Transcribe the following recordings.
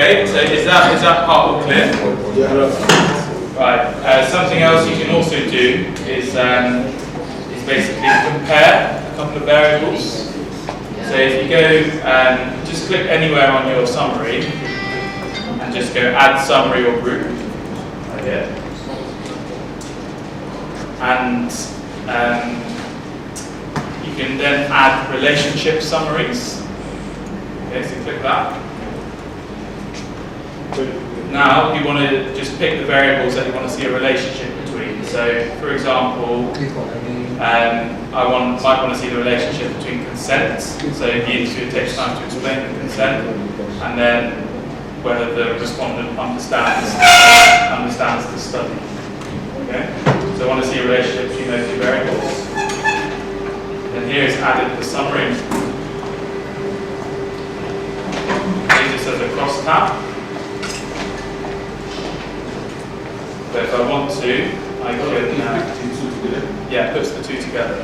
Okay, so is that part all clear? Right. Something else you can also do is basically compare a couple of variables. So if you go just click anywhere on your summary and just go add summary or group right here, and you can then add relationship summaries. Okay, so click that. Now you want to just pick the variables that you want to see a relationship between. So, for example, I might want to see the relationship between consent. So the interviewer takes time to explain the consent, and then whether the respondent understands the study. Okay. So I want to see a relationship between those two variables. And here is added the summary. Use this as a cross tab. So if I want to, I can, yeah, puts the two together. I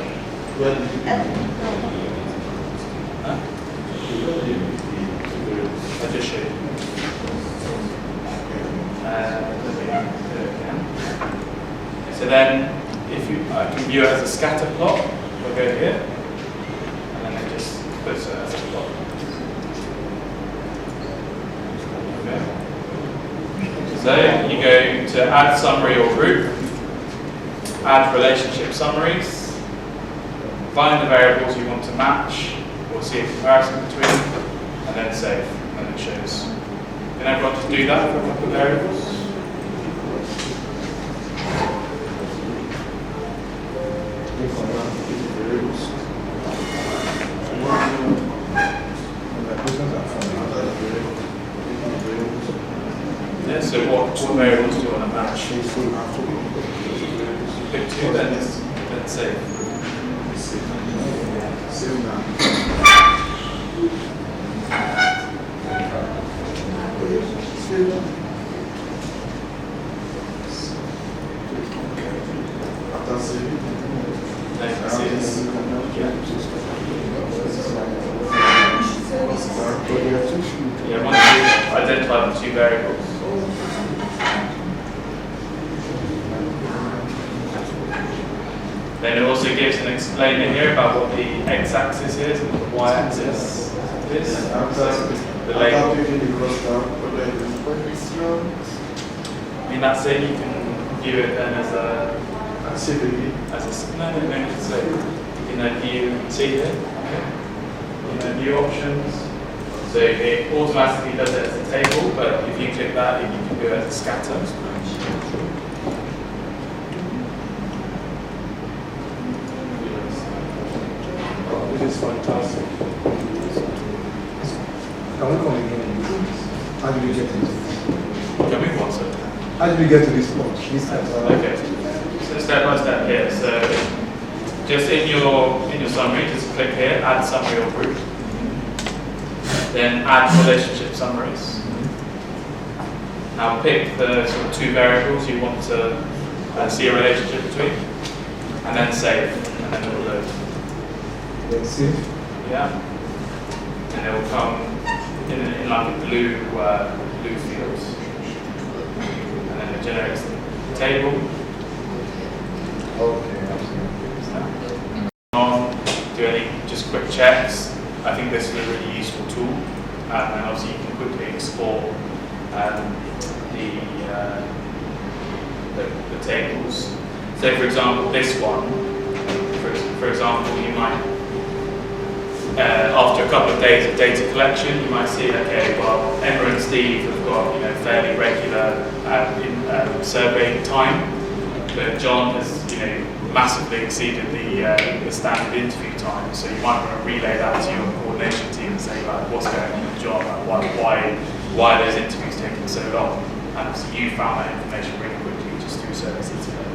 just showed you. Let me do it again. So then, I can view it as a scatter plot. I'll go here, and then it just puts it as a plot. So you go to add summary or group, add relationship summaries, find the variables you want to match or see a comparison between, and then save, and it shows. Can everyone just do that for a couple of variables? Yeah, so what variables do you want to match? Pick two, then save. Yeah, once you identify the two variables. Then it also gives an explainer here about what the x-axis is and what the y-axis is. The label. I mean, that's it. You can view it then as a no, it's a, you can view, see here. Okay. You know, view options. So it automatically does it as a table, but if you click that, you can do it as a scatter. This is fantastic. Can we come again? How do we get to this? Can we what, sir? How do we get to this point? Okay. So step by step here. So just in your summary, just click here, add summary or group. Then add relationship summaries. Now pick the sort of two variables you want to see a relationship between, and then save, and then it will load. Let's see. Yeah. And it will come in like a blue field, and then it generates the table. Okay. Do any just quick checks. I think this is a really useful tool, and obviously you can quickly export the tables. So, for example, this one. For example, you might after a couple of days of data collection, you might see, okay, well, Emma and Steve have got fairly regular surveying time, but John has massively exceeded the standard interview time. So you might want to relay that to your coordination team and say, like, what's going on with John? Like, why are those interviews taking so long? And so you found that information really quickly just through Service Internet.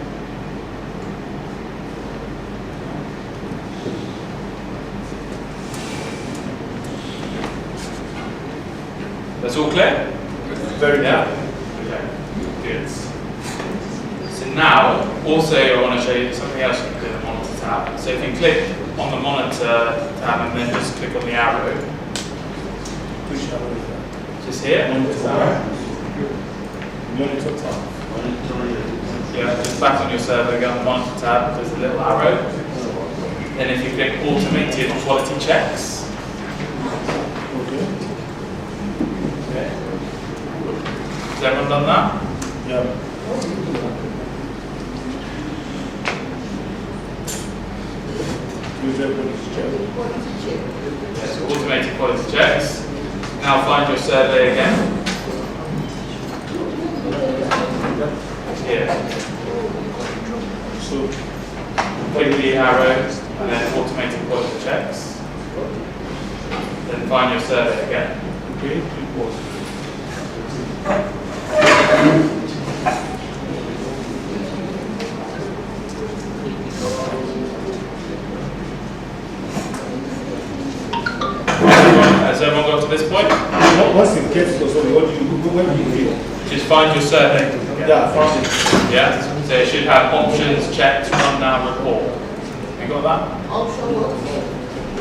That's all clear? Very clear. Okay, good. So now, also I want to show you something else you can do in the monitor tab. So if you click on the monitor tab and then just click on the arrow. Which arrow is that? Just here. Monitor tab. Yeah, just back on your server, go on the monitor tab, there's a little arrow. Then if you click automated quality checks. Okay. Okay. Has everyone done that? Yeah. User quality check. Yes, so automated quality checks. Now find your survey again. Here. So, Click the arrow and then automated quality checks. Then find your survey again. okay, import. Has everyone got to this point? Once it gets to something, what do you do? Where do you feel? Just find your survey. Yeah, I found it. Yeah? So it should have options, checked, run now, report. You got that?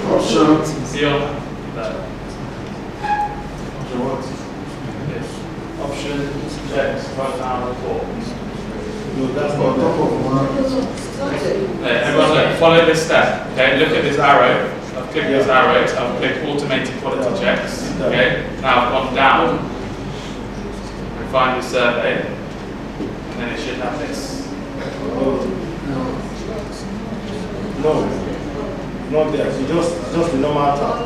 Option. See on there. Yes. Options, checks, run now, report. No, that's On not top that. of one. Okay, everyone look, follow this step. Okay, look at this arrow. I've clicked this arrow, so I've clicked automated quality checks. Okay, now I've gone down and find the survey, and then it should have this. No, not there. So just the normal tab.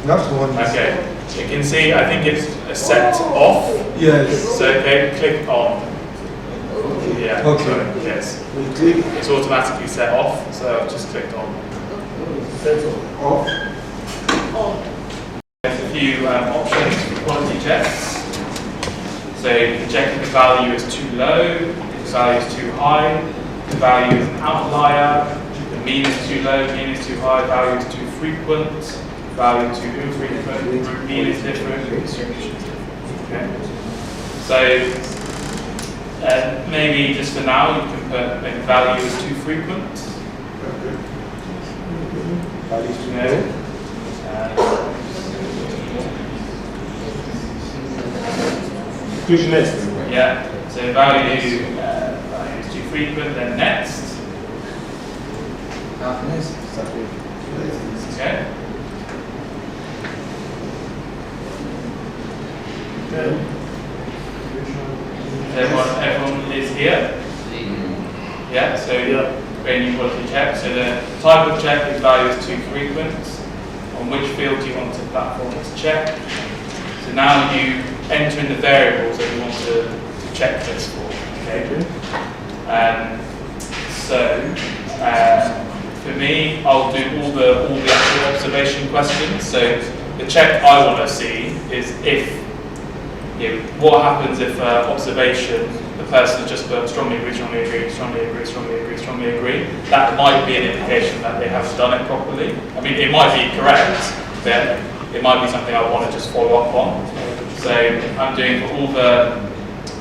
That's the one. Okay, you can see, I think it's set off. Yes. So, okay, click on. Yeah, Okay. sorry, yes. We click It's automatically set off, so I've just clicked on. settle. Off. There's a few options for quality checks. So you can check if the value is too low, if the value is too high, the value is an outlier, the mean is too low, mean is too high, value is too frequent, value is too infrequent, mean is different, distribution is different. Okay. So maybe just for now you can put maybe value is too frequent. Value to No. Click next. Yeah, so value is too frequent, then next. Okay. Okay. Everyone is here? Yeah, so create new quality check. So the type of check is value is too frequent. On which field do you want the platform to check? So now you enter in the variables that you want to check this for. Okay. For me, I'll do all the actual observation questions. So the check I want to see is if what happens if observation, the person has just put strongly agree, strongly agree, strongly agree, strongly agree, strongly agree. That might be an indication that they haven't done it properly. I mean, it might be correct, then it might be something I want to just follow up on. So I'm doing for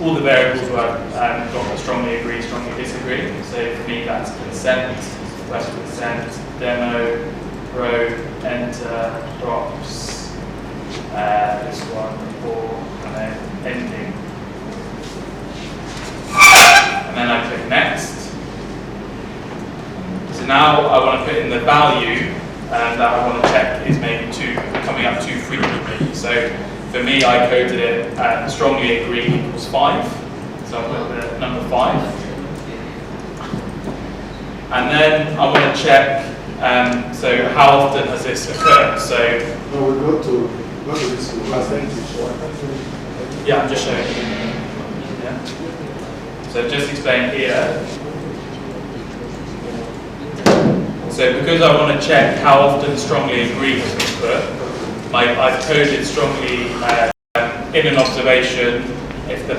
all the variables where I've got strongly agree, strongly disagree. So for me, that's consent, request consent, demo, pro, enter, props. This one, report, and then ending. And then I click next. So now I want to put in the value that I want to check is maybe coming up too frequently. So for me, I coded it strongly agree equals 5. So I put the number 5. And then I want to check, so how often has this occurred? So No, we go to this Percentage. yeah, I'm just showing you. Yeah. So just explain here. So because I want to check how often strongly agree has been put, I've coded strongly in an observation if the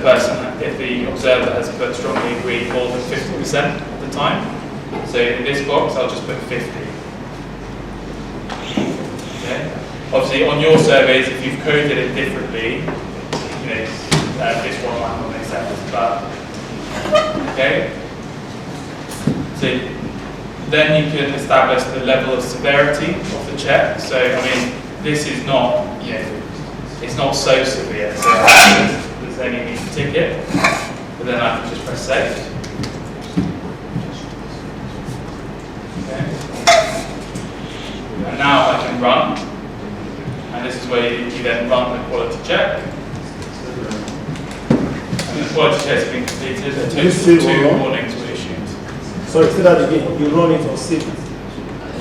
observer has put strongly agree more than 50% of the time. So in this box, I'll just put 50. Okay. Obviously, on your surveys, if you've coded it differently, this one might not make sense. But okay. So then you can establish the level of severity of the check. So I mean, this is not you know, it's not so severe, so there's only need to tick it, but then I can just press save. Okay. And now I can run, and this is where you then run the quality check. And the quality check has been completed, a total of 2 warnings were issued. So say that again, you run it or save it?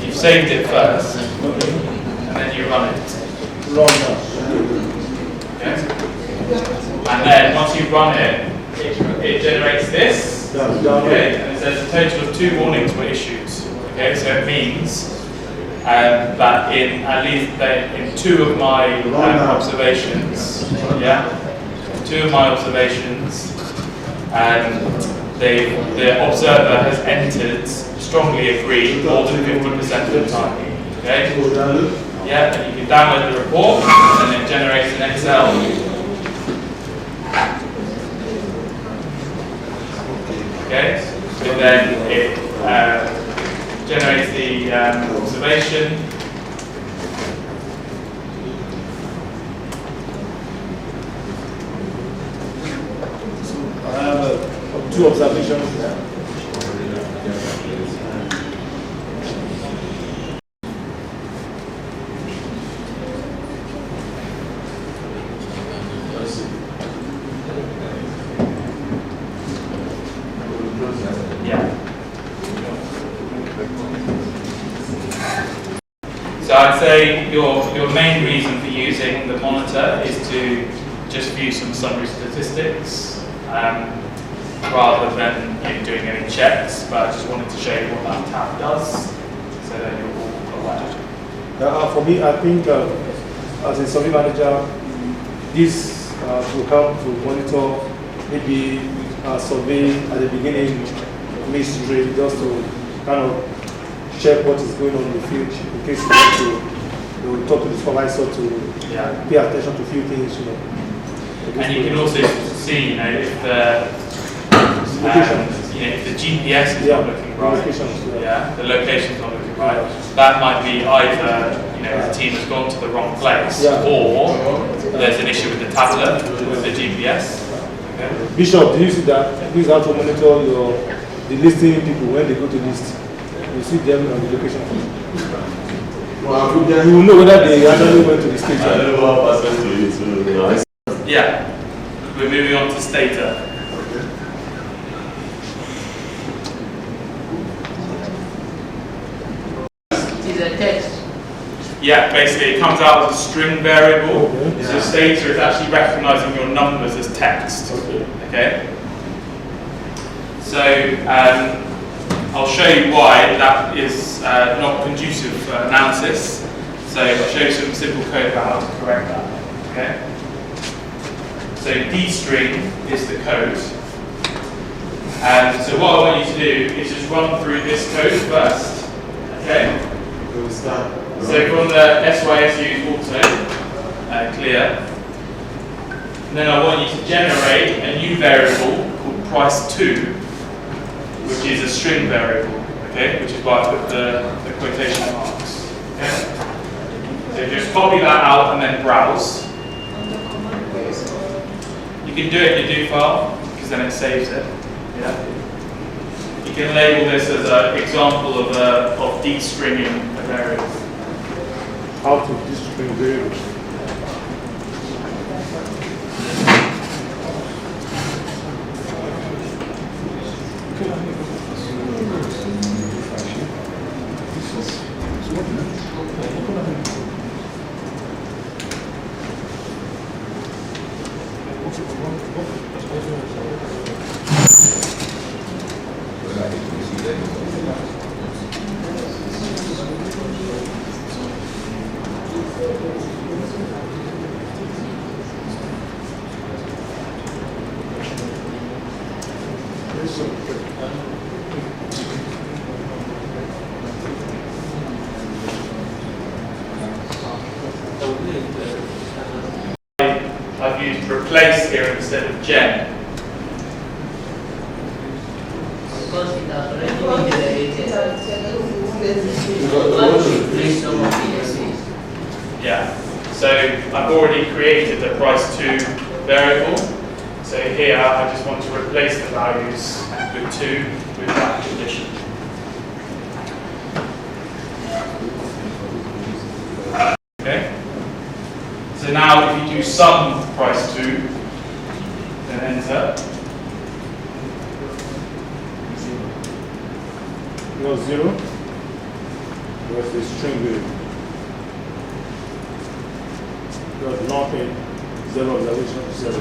You've saved it first, Okay. and then you run it. Run now. Okay? And then once you run it, it generates this. Okay? And it says a total of 2 warnings were issued. Okay, so it means that in at least in 2 of my observations, yeah, 2 of my observations, the observer has entered strongly agreed more than 50% of the time. Okay? Yeah, and you can download the report, and then it generates an Excel. Okay? And then it generates the observation. I have 2 observations there. So I'd say your main reason for using the monitor is to just view some summary statistics rather than doing any checks, but I just wanted to show you what that tab does so that you're all aware. For me, I think as a survey manager, this will help to monitor maybe a survey at the beginning, midstream, just to kind of check what is going on in the field in case you want to talk to the supervisor to pay attention to a few things. And you can also see, if the if the GPS is not looking right, the location's not looking right, that might be either the team has gone to the wrong place, or there's an issue with the tablet with the GPS. Okay. Bishop, do you see that? Please have to monitor the listing people when they go to list. You see them on the location. Well, you will know whether they actually went to the station. I don't know how access to it, so yeah, we're moving on to Stata. Is a text. Yeah, basically it comes out as a string variable. Okay. So Stata is actually recognizing your numbers as text. Okay. So I'll show you why that is not conducive for analysis. So I'll show you some simple code about how to correct that. Okay. So dstring is the code. And so what I want you to do is just run through this code first. Okay. So from the SYSU auto, clear. And then I want you to generate a new variable called price2, which is a string variable, okay, which is why I put the quotation marks. Okay? So just copy that out and then browse. You can do it in your do file, because then it saves it. Yeah? You can label this as an example of destringing a variable. How to destring variables. I've used replace here instead of gen. Because it has already been generated. What should replace some of the essays? Yeah. So I've already created the price to variable. So here I just want to replace the values with 2 with that condition. Okay. So now if you do sum price 2, then enter. No 0. Where's the string variable? No, nothing. 0 observation 0.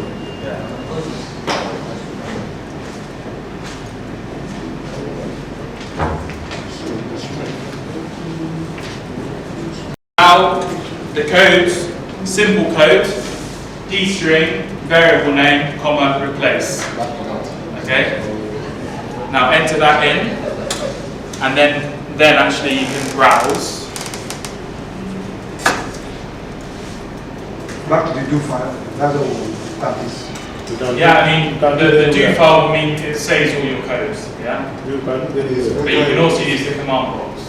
Now the code, simple code, D string, variable name, comma, replace. Okay? Now enter that in, and then actually you can browse. Back to the do file. That's all that is. Yeah, I mean, the do file will mean it saves all your codes, yeah? You can do this. But you can also use the command box.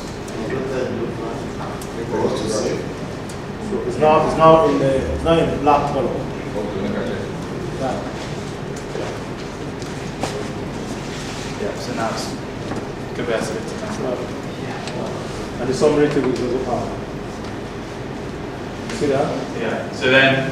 So it's now in the black color. Yeah. Yeah, so now it's converted it to that. And the summary table is also power. See that? Yeah, so then,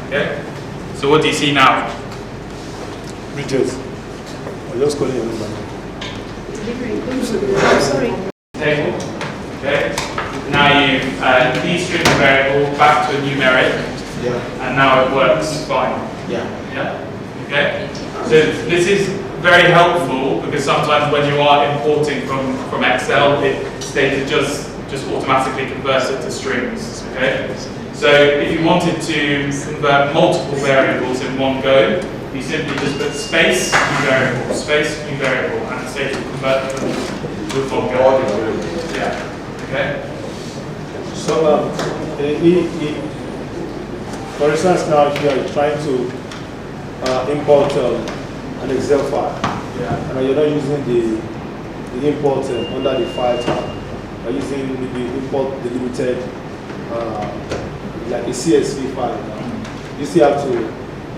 okay, so what do you see now? Bridges. I'm just calling your number. Sorry. Table, okay, now you D string variable back to a numeric, and now it works fine. Yeah, okay. So this is very helpful because sometimes when you are importing from Excel, it just automatically converts it to strings. Okay. So if you wanted to convert multiple variables in one go, you simply just put space new variable, and say to convert them with one go. Yeah. Okay. So, for instance, now if you are trying to import an Excel file, Yeah. and you're not using the import under the file tab, you're using maybe import delimited, like a CSV file. You still have to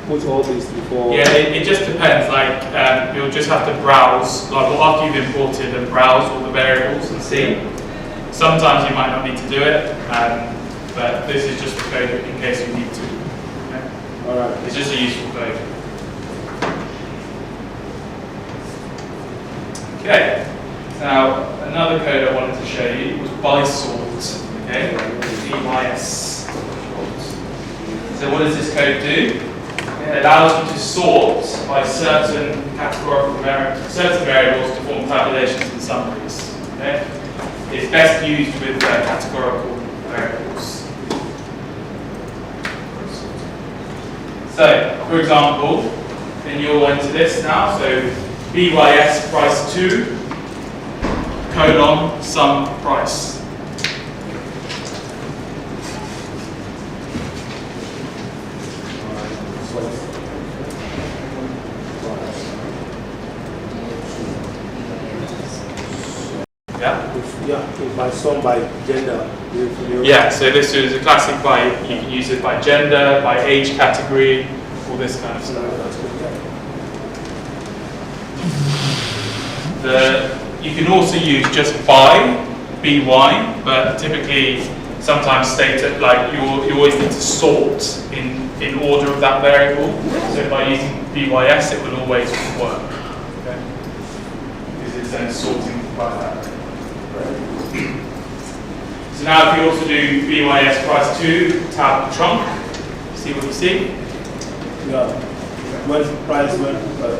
put all this before. Yeah, it just depends. Like you'll just have to browse, like well, after you've imported and browse all the variables and see. Sometimes you might not need to do it, but this is just a code in case you need to. Okay? All right. It's just a useful code. Okay. Now another code I wanted to show you was by sort. Okay, BYS. So what does this code do? It allows you to sort by certain certain variables to form tabulations and summaries. Okay? It's best used with categorical variables. So, for example, then you'll enter this now. So, BYS price 2, colon, sum price. Yeah? Yeah, by sum, by gender. Yeah, so this is a classic by, you can use it by gender, by age category, all this kind of stuff. You can also use just by, by, but typically sometimes stated like you always need to sort in order of that variable. So by using BYS it will always work. Okay? Because it's then sorting by that. So now if you also do BYS price 2, tab trunk, see what you see? Yeah. When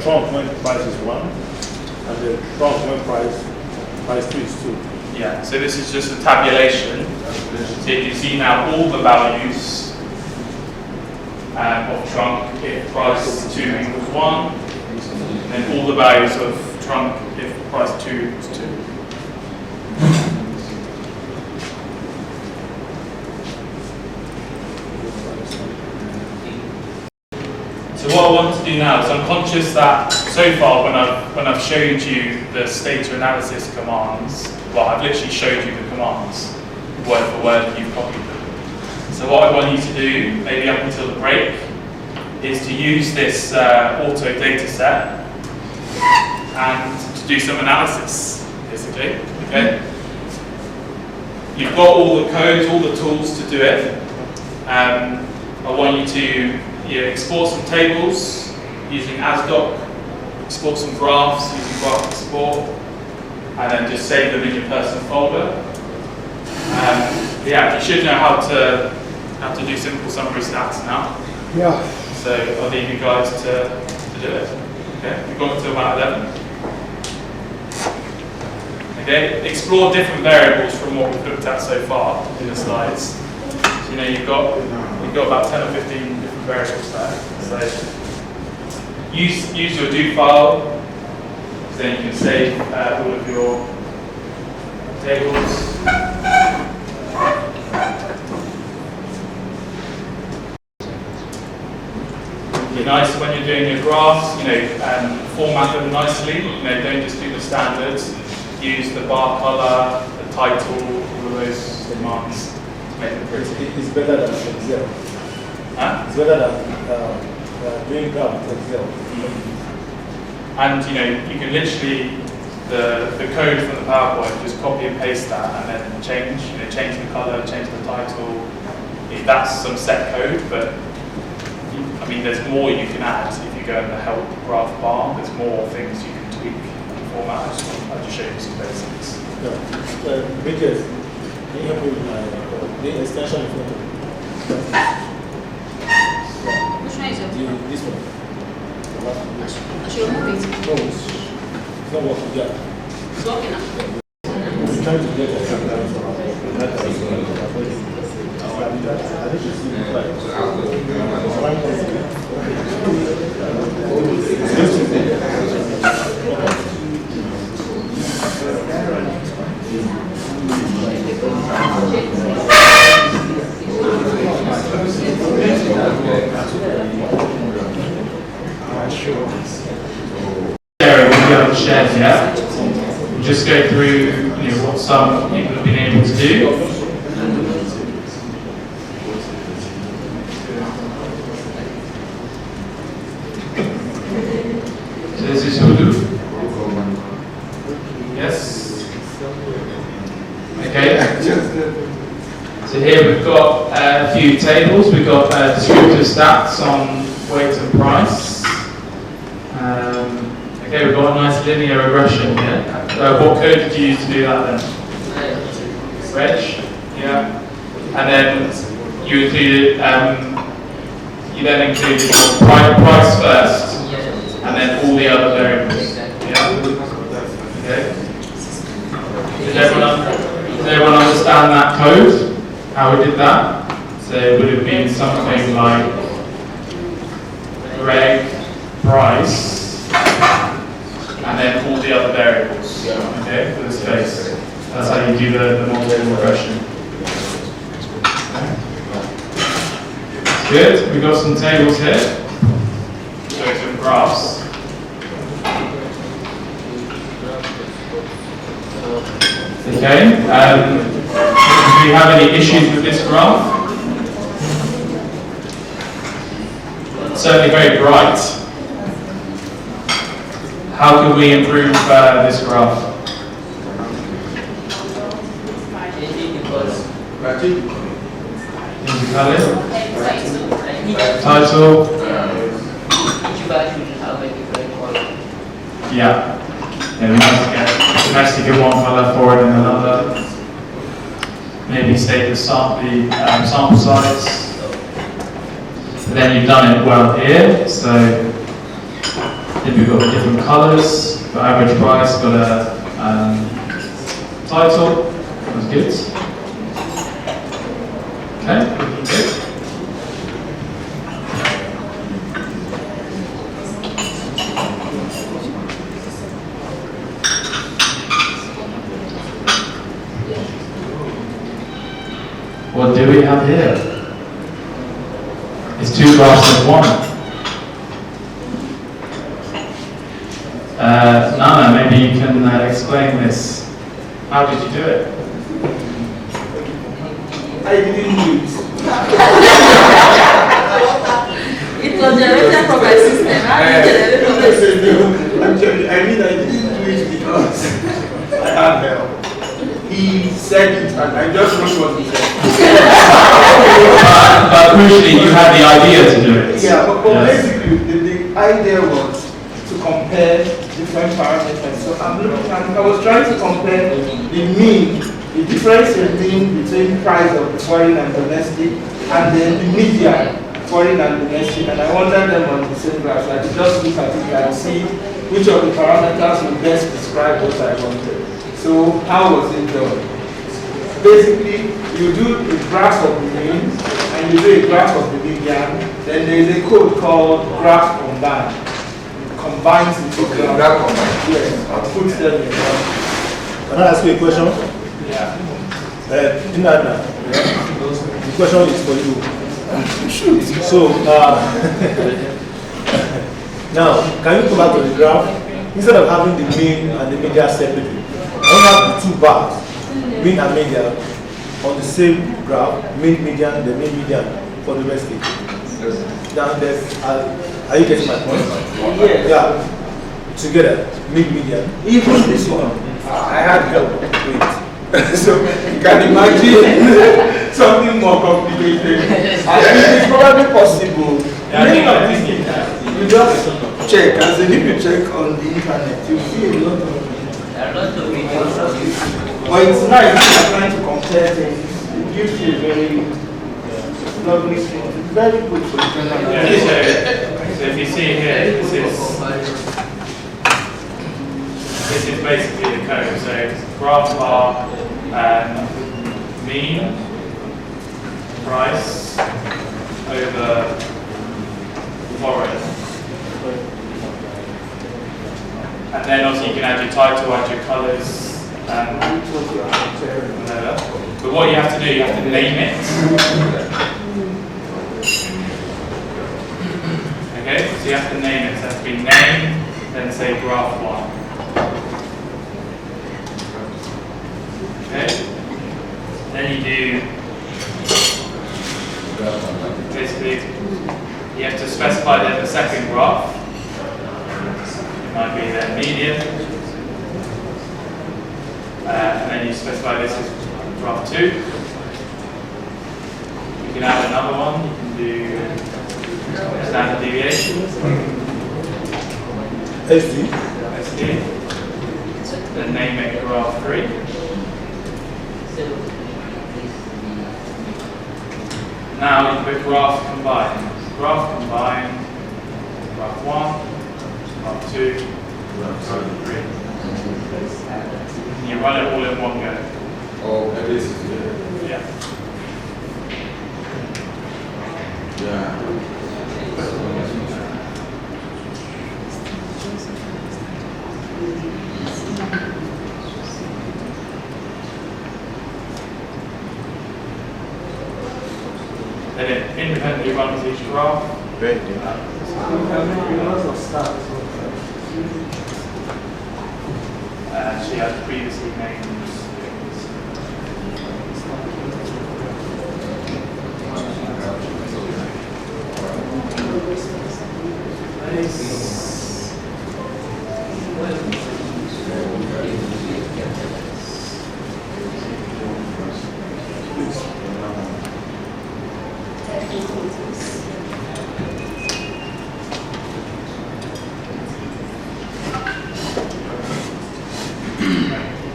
trunk when price is 1, and the trunk when price 2 is 2. Yeah, so this is just a tabulation. So you can see now all the values of trunk if price 2 equals 1, and then all the values of trunk if price 2 equals 2. So what I want to do now is I'm conscious that so far when I've showed you the data analysis commands, well, I've literally showed you the commands, word for word, and you've copied them. So what I want you to do, maybe up until the break, is to use this auto data set and to do some analysis, basically, okay? You've got all the codes, all the tools to do it. I want you to export some tables using ASDoc, export some graphs using Graph Export, and then just save them in your personal folder. Yeah, you should know how to do simple summary stats now. Yeah. So I'll leave you guys to do it. Okay, we've got until about 11. Okay, explore different variables from what we've looked at so far in the slides. So, you've got about 10 or 15 different variables there. So use your do file, so then you can save all of your tables. Be nice when you're doing your graphs, format them nicely. Don't just do the standards. Use the bar color, the title, all of those commands to make them pretty. It's better than Excel. Huh? It's better than doing graph with Excel. And you can literally the code from the PowerPoint, just copy and paste that, and then change the color, change the title. That's some set code, but there's more you can add if you go in the help graph bar. There's more things you can tweak and format. I'll just show you some basics. Bridges, can you help me with the extension in front of me? Which one is it? This one. The last one. I should remove it. No, it's not working yet. It's working now. I'm trying to get it. I think it's Shares yet. We'll just go through what some people have been able to do. So this is Hudu. Yes. Okay. So here we've got a few tables. We've got descriptive stats on weight and price. Okay, we've got a nice linear regression here. What code did you use to do that then? Reg? Yeah. And then you then included your price first, and then all the other variables. Yeah. Okay. Did everyone understand that code? How we did that? So it would have been something like reg, price, and then all the other variables, okay, for the space. That's how you do the multiple regression. Good, we've got some tables here. So some graphs. Okay, do we have any issues with this graph? It's certainly very bright. How can we improve this graph? Color, title. Yeah, we nice to get one color for it and another. Maybe state the sample size. But then you've done it well here, so. Then we've got different colours, got average price, got a title, that's good. Okay, good. What do we have here? It's two graphs in one. Nana, maybe you can explain this. How did you do it? I didn't do it. It was generated from my system. How did you generate from my system? Actually, I didn't do it because I had help. He said it and I just wrote what he said. But crucially, you had the idea to do it. Yeah, but Yes. basically the idea was to compare different parameters. So I'm looking at, I was trying to compare the mean, the difference in mean between price of the foreign and domestic, and then the median foreign and domestic, and I wanted them on the same graph. So I could just look at it and see which of the parameters will best describe what I wanted. So how was it done? Basically, you do a graph of the mean and you do a graph of the median. Then there is a code called graph combine. It combines the two Okay, graphs. graph combine. Yes, and puts them in one. Can I ask you a question? Yeah. Inanna, the question is for you. So, now, can you go back to the graph? Instead of having the mean and the median separately, I want to have the two bars, mean and median, on the same graph, mean, median, the mean, median for the rest of it. Now, are you getting my point? Yes. Yeah. Together, mean, median. Even this one, I had help with it. So you can imagine something more complicated. And it is probably possible. Many of these things, you just check, as if you check on the internet, you see a lot of There are lots of videos. But it's nice if you're trying to compare things. It gives you a very lovely thing. It's very good for the general. Yeah, so if you see here, this is basically the code. So it's graph bar, mean, price over foreign. And then also you can add your title, add your colours, whatever. But what you have to do, you have to name it. Okay, so you have to name it. So it has to be name, then say graph 1. Okay? Then you do, basically, you have to specify then the second graph. It might be the median. And then you specify this as graph 2. You can add another one. You can do standard deviation. SD. SD. Then name it graph 3. Now you put graph combine. Graph combine, graph 1, graph 2, graph 3. And you run it all in one go. Oh, every together. Yeah. Yeah. Then it independently runs each graph. Very Lots of stuff. She had previously named things.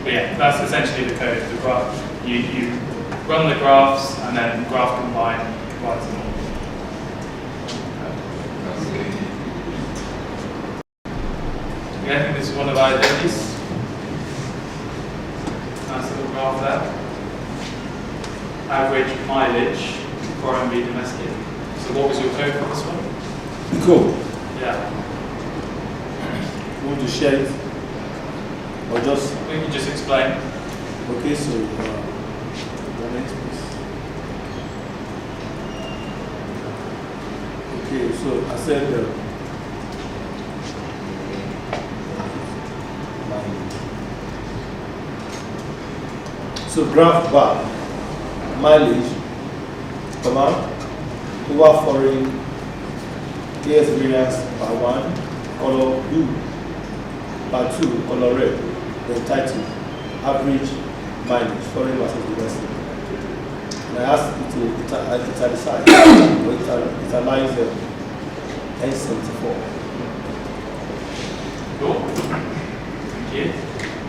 But yeah, that's essentially the code. The graph, you run the graphs and then graph combine combines them all. Yeah, I think this is one of our identities. Nice little graph there. Average mileage, foreign v domestic. So what was your code for this one? Cool. Yeah. You want to share it? Or just, We can just explain. okay, so, the next piece. Okay, so I said, So graph bar, mileage, comma, over foreign, years variance per 1, color blue, per 2, color red, then title, average mileage, foreign versus domestic. And I asked it to italicize, or italize N74. Cool. Thank you.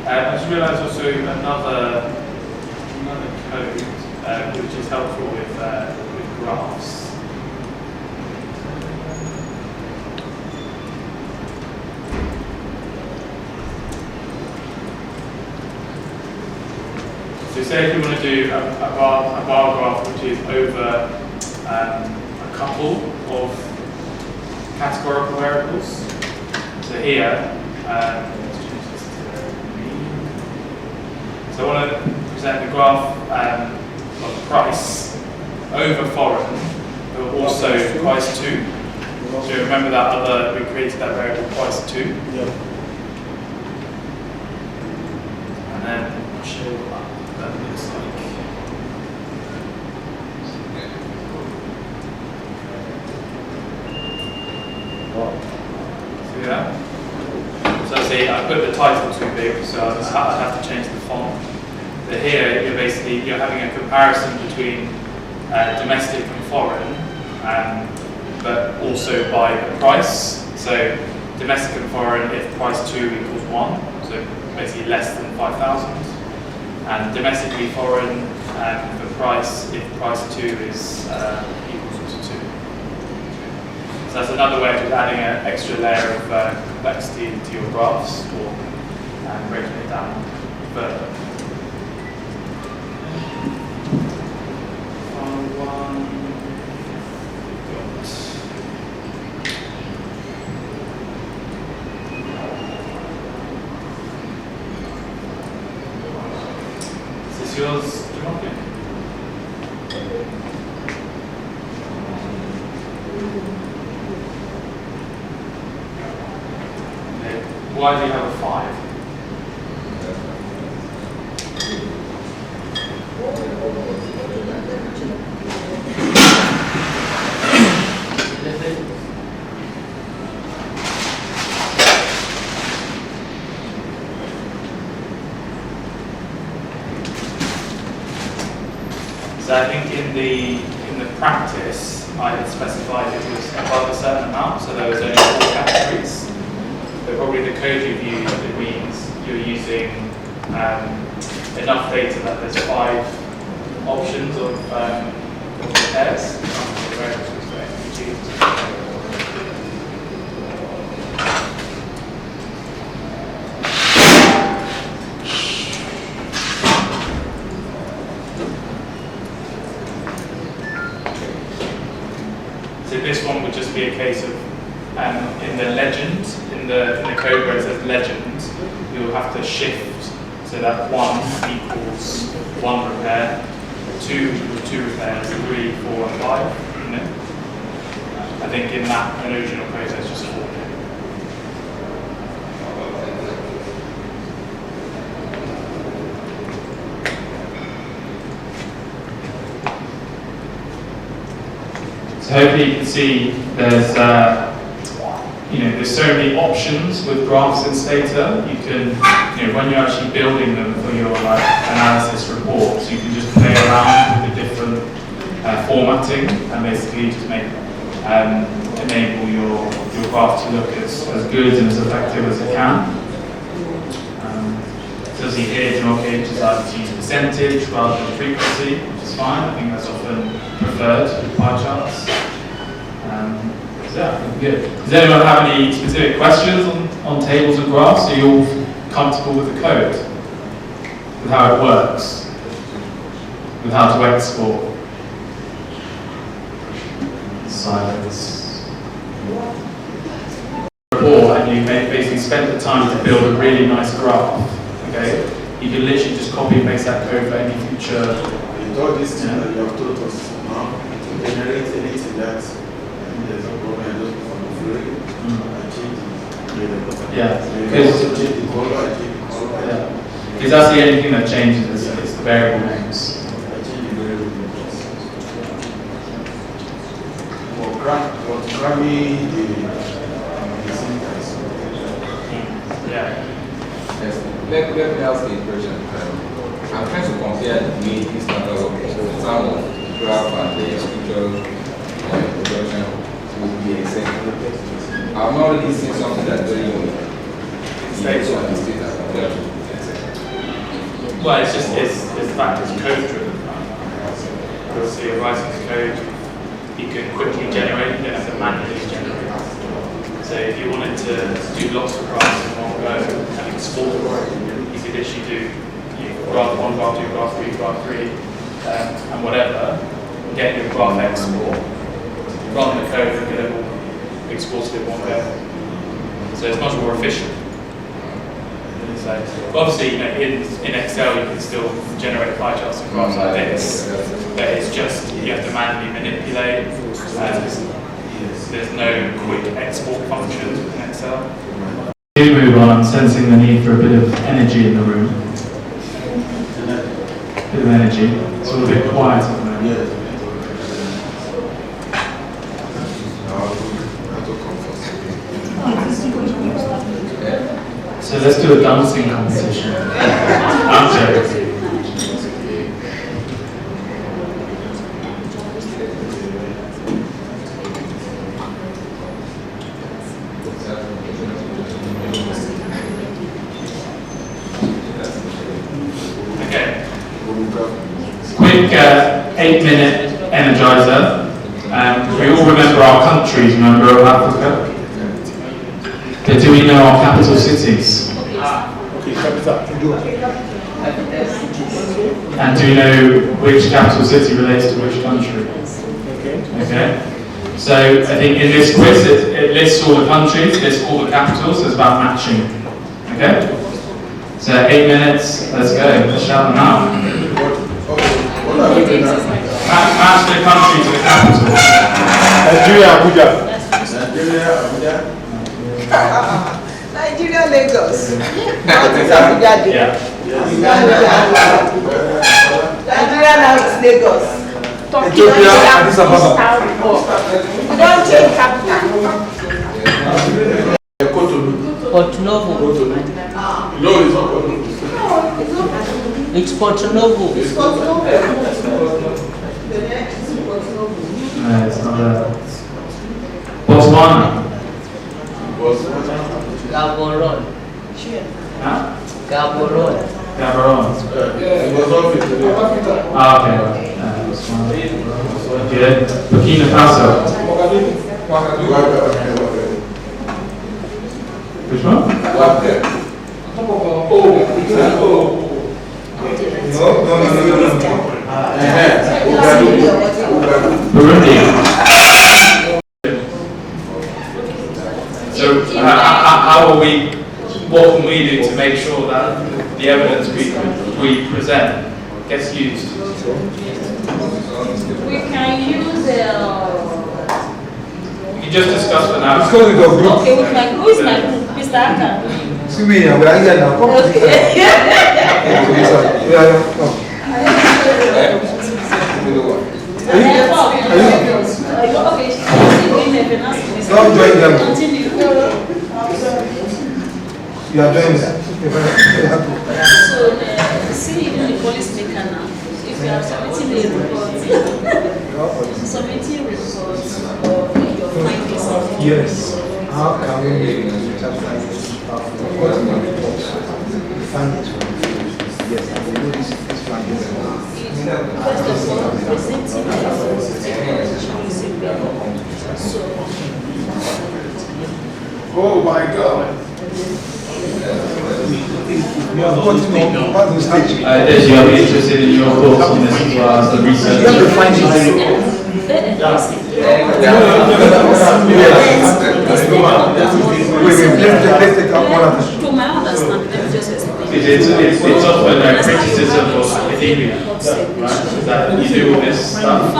I just realised also another code which is helpful with graphs. So say if you want to do a bar graph which is over a couple of categorical variables. So here, let's change this to mean. So I want to present the graph of price over foreign, but also price 2. So remember that we created that variable price 2. Yeah. And then I'll show you what that looks like. Wow. See that? So see, I put the title too big, so I'd have to change the font. But here, you're having a comparison between domestic and foreign, but also by the price. So domestic and foreign, if price 2 equals 1, so basically less than 5,000, and domestically foreign for price if price 2 is equals to 2. So that's another way of just adding an extra layer of complexity to your graphs, or breaking it down further. Is this yours, Timothy? Okay. Why do you have a 5? So I think in the practice, I had specified it was above a certain amount, so there was only 4 categories. But probably the code you've used, it means you're using enough data that there's 5 options of pairs. So this one would just be a case of in the legend, in the code where it says legend, you'll have to shift so that 1 equals 1 repair, 2 equals 2 repairs, 3, 4, and 5. You know? I think in that original process, just 4. So hopefully you can see there's there's so many options with graphs in Stata. You can, when you're actually building them for your analysis reports, you can just play around with the different formatting and basically just enable your graph to look as good and as effective as it can. So see here, Timothy decided to use percentage rather than frequency, which is fine. I think that's often preferred with pie charts. So yeah, I think good. Does anyone have any specific questions on tables and graphs? Are you all comfortable with the code? With how it works? With how to export? Silence. Report, and you basically spend the time to build a really nice graph. Okay? You can literally just copy and paste that code for any future. With all this thing that you have told us now, to generate anything that there's no problem, I just from the free and change it. Yeah. You can also change the color, I change the color. Yeah. Because that's the only thing that changes is the variable names. I change the variable names. Well, Grammy, the syntax. Yeah. Yes. Let me ask a question. I'm trying to compare the way this standard of some of the graph and the scripture production will be exact. I've not really seen something that's very unique. Well, it's just it's the fact it's code driven. So you're writing code, you can quickly generate, you don't have to manually generate. So if you wanted to do lots of graphs in one go and export, you could literally do graph 1, graph 2, graph 3, graph 3, and whatever, get your graph export, run the code and get it all exported in one go. So it's much more efficient. So obviously, in Excel you can still generate pie charts and graphs like this, but it's just you have to manually manipulate. There's no quick export functions in Excel. We move on. I'm sensing the need for a bit of energy in the room. A bit of energy. It's all a bit quiet at the moment. So let's do a dancing competition. I'm joking. Okay. Quick 8-minute energizer. We all remember our countries, remember Africa? But do we know our capital cities? Okay, capital. And do you know which capital city relates to which country? Okay. So I think in this quiz it lists all the countries, lists all the capitals, so it's about matching. Okay? So 8 minutes, let's go. Let's shout them out. What are we doing now? Match the country to the capital. Nigeria, Abuja. Nigeria, Abuja. Nigeria, Lagos. Not is Abuja. Yeah. Nigeria now is Lagos. Ethiopia, Addis Ababa. We don't change capital. Porto Novo. No, it's not Cotonou. It's Porto Novo. No, it's not there. Botswana. Gaborone. Huh? Gaborone. Gaborone. It was not fit today. Ah, okay. Botswana. Good. Burkina Faso. Which one? Burundi. So how are we, what can we do to make sure that the evidence we present gets used? We can use You just discussed for now. Let's go with the group. okay, with my who is my group? Mr. Aka. See me, I'm right here now. Come on. Okay. Don't join them. Continue. You are doing that. So, see the police maker now. If you are submitting a report, submitting reports of your findings of Yes. How can we make the findings? Yes, I will do this findings. first of all, presenting Oh my God. You are going to what is stage? Des, you are interested in your thoughts on this as well as the research? You have to find it. Let's take up one of the. To my understanding, let me just explain. It's often a criticism of academia, right? That you do all this stuff.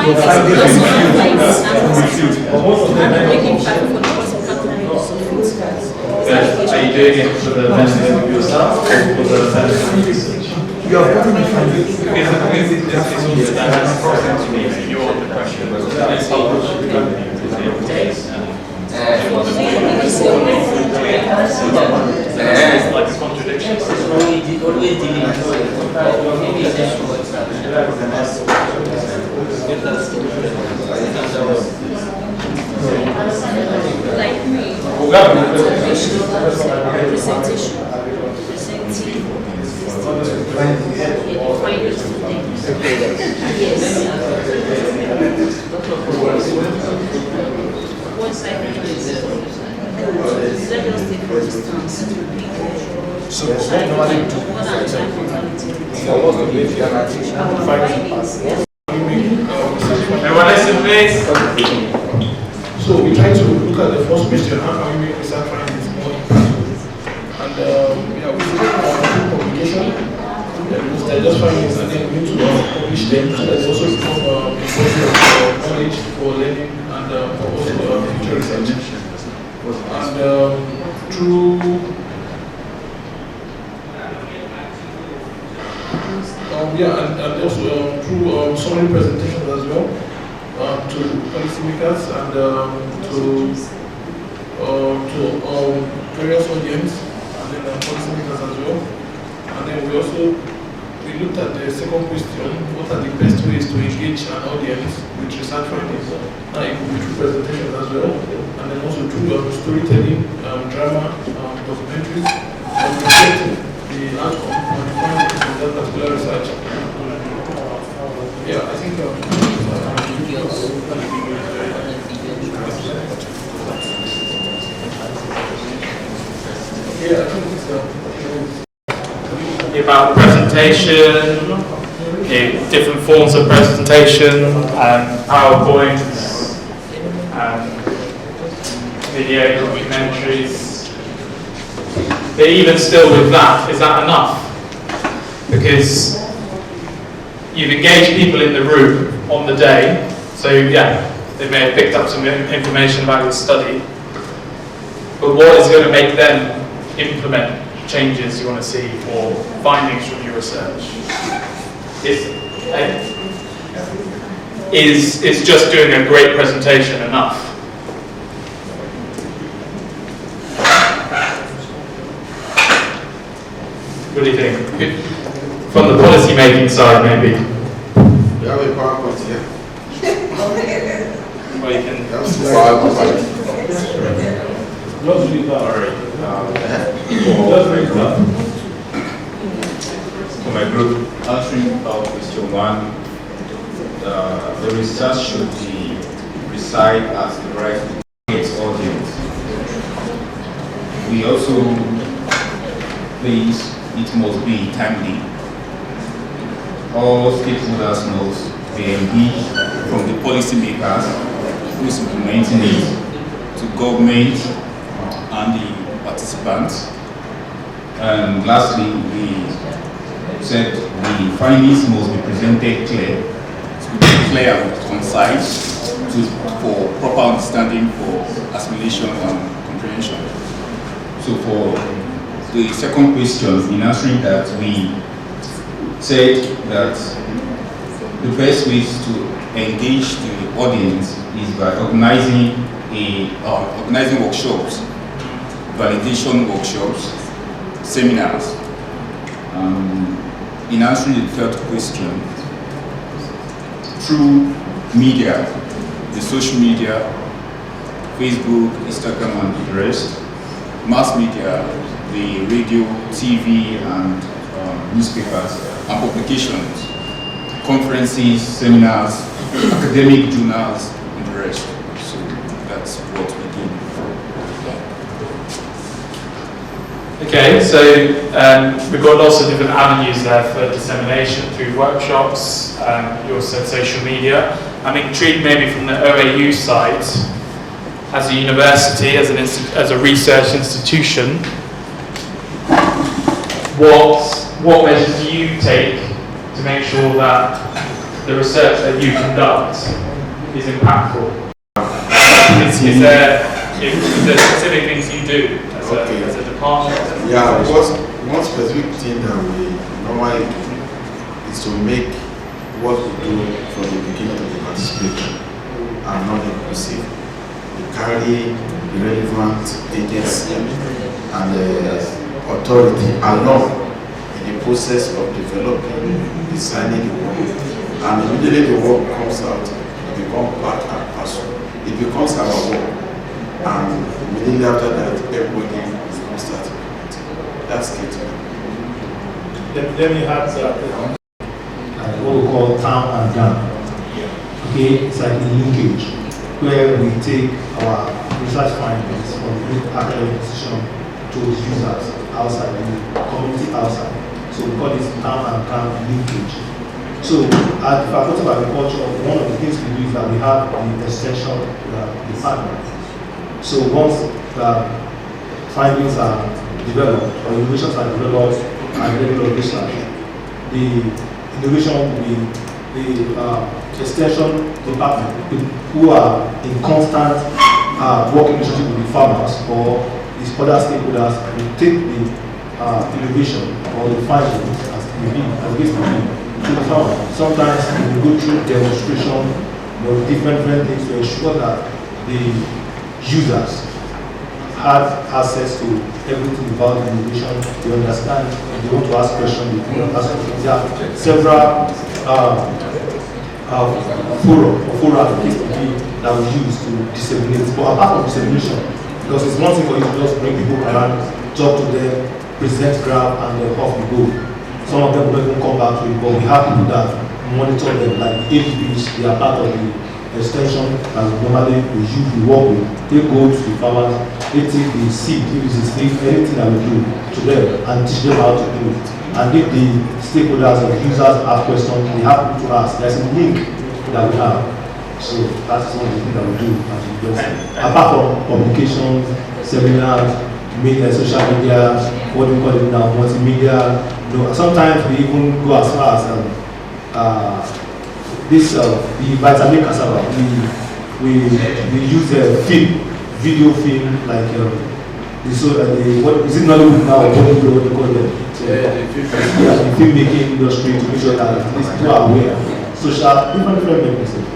But are you doing it for the benefit of yourself or for the benefit of research? You You are putting it from Because it's also that process to me, so you're the question. It's like a contradiction. Always dealing maybe it's just Like me, presentation, presenting, once I realize let us take for instance So what normally do? our findings. Everyone listen, please. So we try to look at the first question, how can we make research findings more impactful? And yeah, we do publication, the just findings, and then we need to publish them, and there's also become a body of knowledge for learning and for also future research. And through and also through summary presentations as well to policymakers and to various audience and then policymakers as well. And then we looked at the second question: what are the best ways to engage an audience with research findings? It could be through presentations as well, and then also through storytelling, drama, documentaries, and reflecting the outcome and the findings of that particular research. Yeah, I think I think it's About presentation, different forms of presentation, PowerPoints, video documentaries. But even still with that, is that enough? Because you've engaged people in the room on the day, so yeah, they may have picked up some information about your study, but what is going to make them implement changes you want to see or findings from your research? Is just doing a great presentation enough? What do you think? From the policy making side, maybe? We have a PowerPoint here. Or you can. For my group, answering question one, the research should be reside as the right its audience. We also please it must be timely. All stakeholders must be engaged, from the policymakers who is implementing it to government and the participants. And lastly, we said the findings must be presented clear and concise for proper understanding, for assimilation and comprehension. So for the second question, in answering that, we said that the best ways to engage the audience is by organizing workshops, validation workshops, seminars. In answering the third question, through media, the social media, Facebook, Instagram, and the rest, mass media, the radio, TV, and newspapers, and publications, conferences, seminars, academic journals, and the rest. So that's what we do. Okay, so we've got lots of different avenues there for dissemination through workshops. You also said social media. I'm intrigued maybe from the OAU side, as a university, as a research institution, what measures do you take to make sure that the research that you conduct is impactful? Is there specific things you do as a department? Yeah, because one specific thing that we normally do is to make what we do from the beginning of the participation and not inclusive. We carry the relevant agency and authority along in the process of developing, designing the work. And immediately the work comes out, it becomes part and parcel. It becomes our work. And immediately after that, everybody will start. That's it. Let me have that. What we call town and down. Okay, it's like a linkage where we take our research findings from the academic institution to the users outside, the community outside. So we call this town and town linkage. So at the Faculty of Agriculture, one of the things we do is that we have the extension department. So once the findings are developed or innovations are developed and regular research, the innovation will be the extension department who are in constant working relationship with the farmers or these other stakeholders will take the innovation or the findings as the case may be to the farmer. Sometimes we go through demonstration, different things to ensure that the users have access to everything about the innovation. They understand. They want to ask questions. They want to ask questions. There are several fora that we use to disseminate. But apart from dissemination, because it's one thing for you to just bring people around, talk to them, present graph, and then off we go. Some of them will even come back to it, but we have people that monitor them, like the APPs. They are part of the extension that normally we usually work with. They go to the farmers, they take the seed, anything that we do to them and teach them how to do it. And if the stakeholders or the users have questions, they have to ask. There's a link that we have. So that's one of the things that we do as a university. Apart from publications, seminars, media, social media, what do we call it now, multimedia. Sometimes we even go as far as the vitamin cassava. We use video film like what is it Nollywood now? What do you call them? The filmmaking industry to make sure that at least people are aware. Social different mechanisms.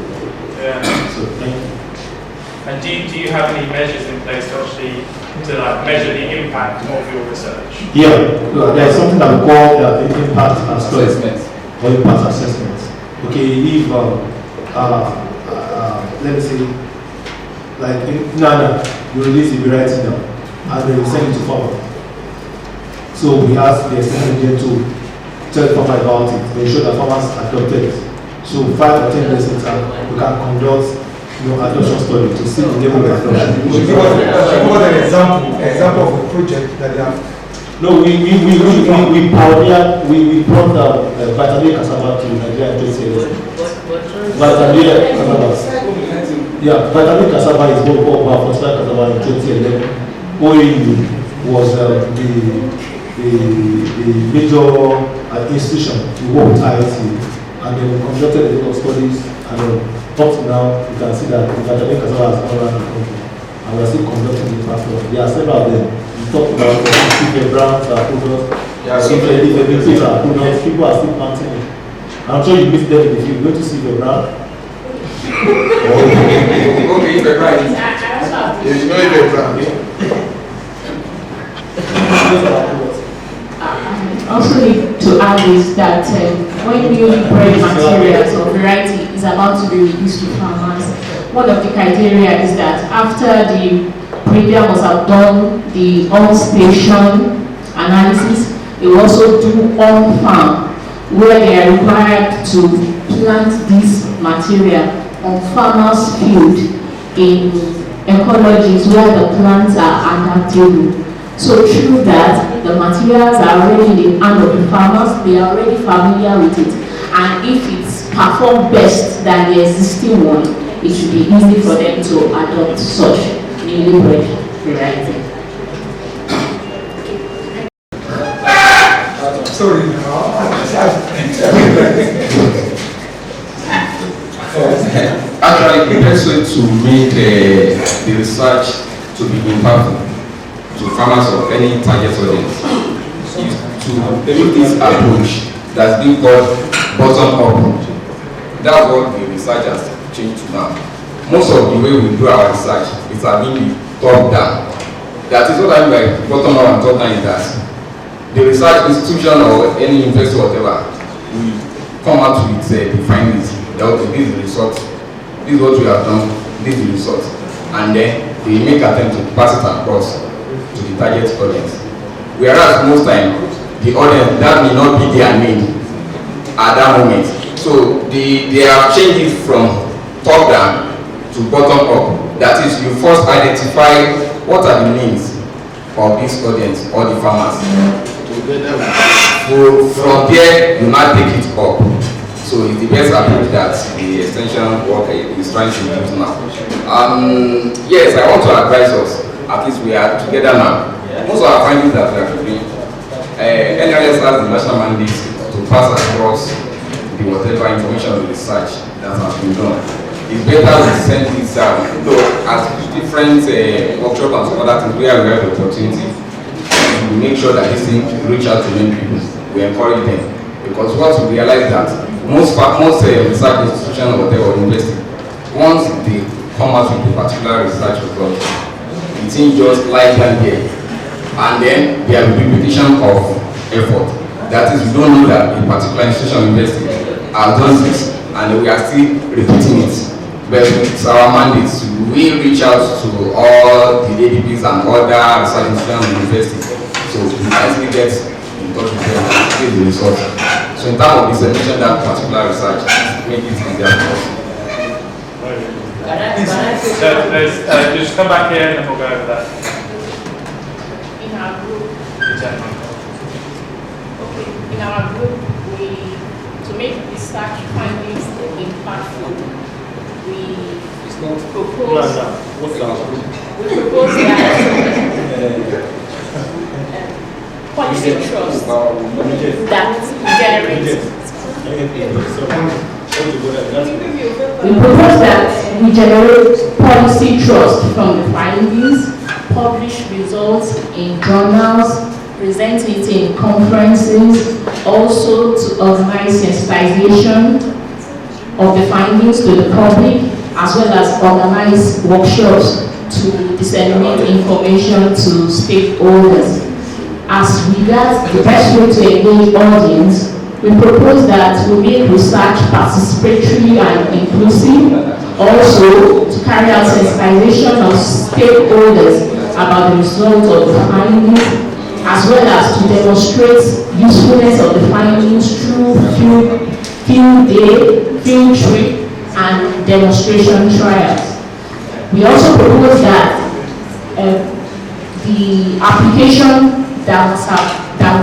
Yeah. So thank you. And do you have any measures in place to actually measure the impact of your research? Yeah, there's something that we call impact assessment or impact assessment. Okay, if let me say, like in Nana, you release the variety now, and then we send it to farmer. So we ask the external agent to tell the farmer about it, to ensure that farmers adopted it. So 5 or 10 days later, we can conduct adoption study to see the level of adoption. Give us an example of a project that they have. No, we brought vitamin cassava to Nigeria in 2011. Vitamin cassava. Yeah, vitamin cassava is what we call phosphate cassava in 2011. OAU was the major institution to work with IIT, and then we conducted a lot of studies, and up to now you can see that the vitamin cassava has gone around the country, and we are still conducting the platform. There are several of them. We talked about the brands, our products, our products. People are still planting it. I'm sure you meet them in the field. Going to see the brand. Okay, the brand. You know the brand. Also need to add is that when newly bred materials or variety is about to be released to farmers, one of the criteria is that after the breeder must have done the on-station analysis, they will also do on-farm, where they are required to plant this material on farmers' field in ecologies where the plants are adaptable. So through that, the materials are already in the hand of the farmers, they are already familiar with it. And if it's performed best than the existing one, it should be easy for them to adopt such newly bred variety. Sorry. Actually, the best way to make the research to be impactful to farmers of any target audience is to take this approach that's been called bottom up. That's what the research has changed to now. Most of the way we do our research is being top down. That is what I mean by bottom up and top down is that the research institution or any university or whatever will come out with the findings. This is the result. This is what we have done. This is the result. And then they make attempt to pass it across to the target audience. Whereas most time, the audience, that may not be their need at that moment. So they have changed it from top down to bottom up. That is, you first identify what are the needs of this audience or the farmers. So from there, you now take it up. So it's the best approach that the extension work is trying to use now. Yes, I want to advise us, at least we are together now. Most of our findings that we are doing, NRS has the national mandate to pass across the whatever information or research that has been done. It's better to send this out, though as different workshops and some other things where we have the opportunity, we make sure that this thing reach out to many people. We encourage them. Because once we realize that most research institutions or whatever university, once they come out with a particular research result, it ain't just like that there. And then there will be repetition of effort. That is, we don't know that a particular institution or university has done this and we are still repeating it. But it's our mandate to reach out to all the ADPs and other research institutions and universities. So we actually get in touch with them and get the results. So in terms of dissemination that particular research, make it easier for us. Just come back here and then we'll go over that. In our group, in our group, to make research findings impactful, we propose that policy trust that generates. We propose that we generate policy trust from the findings, publish results in journals, present it in conferences, also to organize sensitization of the findings to the public, as well as organize workshops to disseminate information to stakeholders. As regards the best way to engage audience, we propose that we make research participatory and inclusive, also to carry out sensitization of stakeholders about the result of the findings, as well as to demonstrate usefulness of the findings through field day, field trip, and demonstration trials. We also propose that the application that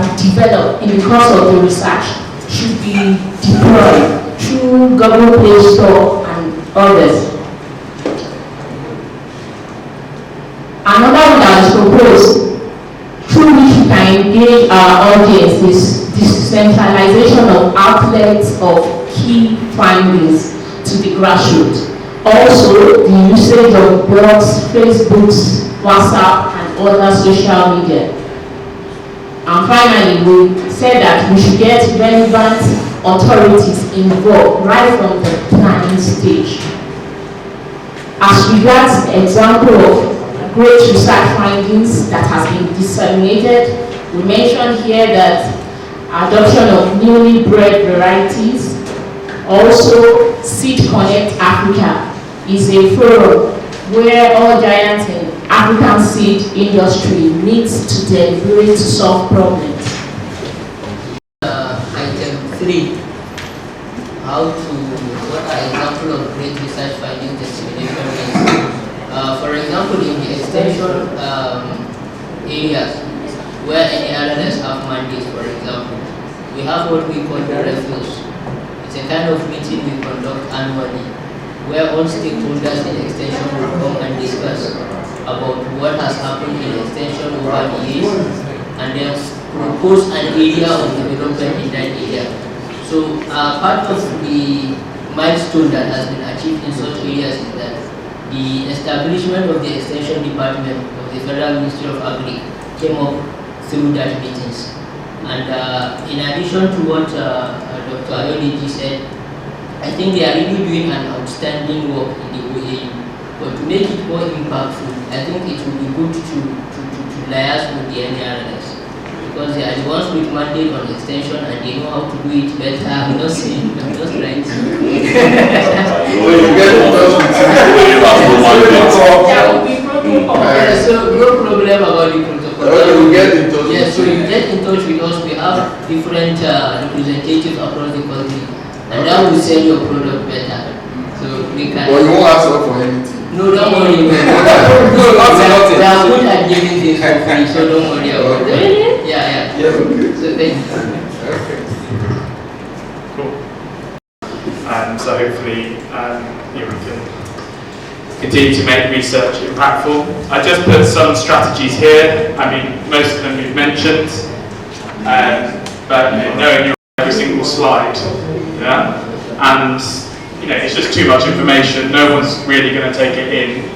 we develop in the course of the research should be deployed through Google Play Store and others. Another one that is proposed through which we can engage our audience is decentralization of outlets of key findings to the grassroots. Also, the usage of blogs, Facebooks, WhatsApp, and other social media. And finally, we said that we should get relevant authorities involved right from the planning stage. As regards the example of great research findings that has been disseminated, we mentioned here that adoption of newly bred varieties. Also, Seed Connect Africa is a forum where all giants in African seed industry needs to deliberate to solve problems. Item 3. What are examples of great research findings dissemination means? For example, in the extension areas where any others have mandates, for example, we have what we call the refuse. It's a kind of meeting we conduct annually where all stakeholders in extension will come and discuss about what has happened in extension over the years and then propose an area of development in that area. So part of the milestone that has been achieved in such areas is that the establishment of the extension department of the Federal Ministry of Agri came up through that meetings. And in addition to what Dr. Ayodiji said, I think they are really doing an outstanding work in the OAU. But to make it more impactful, I think it would be good to liaise with the NRLS. Because they are the ones with mandate on extension and they know how to do it better. I'm not saying, I'm just trying to. So no problem about the protocol. Yes, so you get in touch with us. We have different representatives across the country, and that will sell your product better. So we can. Well, you won't ask for anything. No, don't worry. We are good at giving things for free, so don't worry about that. Yeah. Yeah, okay. So thank you. Okay. Cool. So hopefully we can continue to make research impactful. I just put some strategies here. I mean, most of them we've mentioned, but knowing you're on every single slide, yeah, and it's just too much information. No one's really going to take it in.